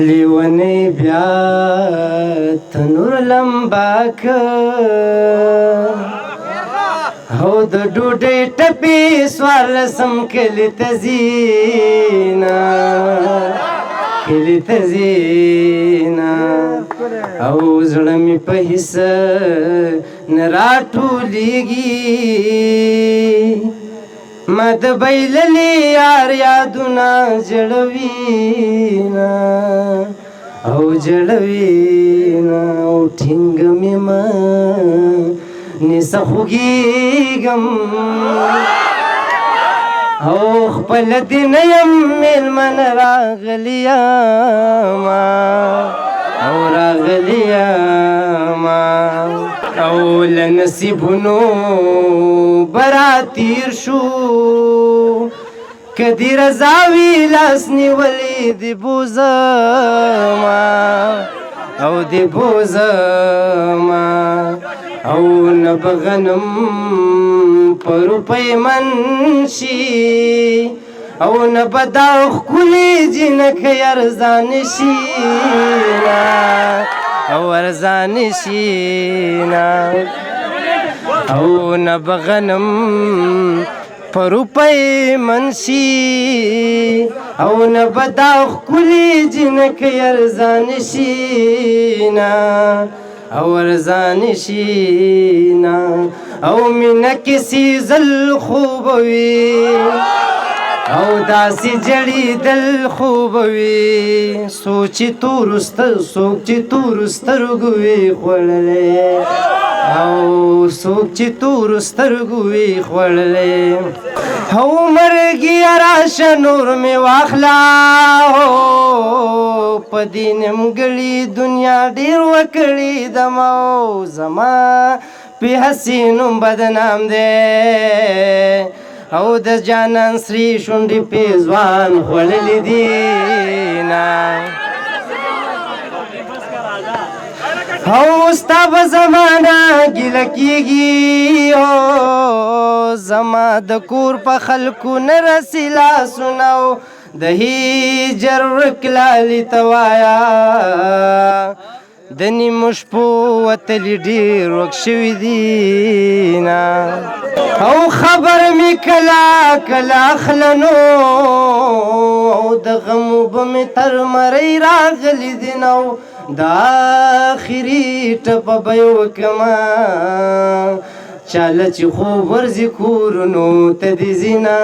لیونی بیا تنور لمبا که او د ډوډۍ ټپې څوارلسم کلي ته ځینا کلي ته ځینا او زړه مې په هیڅ نه راټولېږي ما د بایللي یار یادونه جړوینا او جړوینا او ټینګ مې ما نیسه خوږېږم او خپل دې نه یم مېلمن راغلی یما او راغلی یما او له نصیبونو براتیر شو که دې رضا وي لاس نیولې دې بوزما او دې بوزما او نه به غنم په روپۍ منشي او نه به دا ښکلې جنکۍ ارزانه شي او ارزانه شي او نه به غنم په روپۍ منشي او نه به دا ښکلې جنکۍ ارزانه شي او ارزانه شي او مینه کې سیزل خوب وي او داسې جړېدل خوب وي څوک چې تورو سترګو وي خوړلی او څوک چې تورو سترګو وي خوړلی او مرګیه راشه نور مې واخله په دې نیمګړې دنیا ډېر وکړي دمه او زما پې هسې نوم بدنام دی او د جانان سرې شونډې پې ځوان خوړلي دي او ستا به زمانه ګیله کېږي او زما د کور په خلکو نه رسي لاسونه او د هجر ورک لالي ته وایه د نیمو شپو وتلي ډېر ورک شوي دي او خبر مې کله کله اخله نو او د غمو به مې تر مرۍ راغلي دي نو د آخري ټپه به یې وکړمه چاله چې خوب ورځي کورونو ته دې ځي نه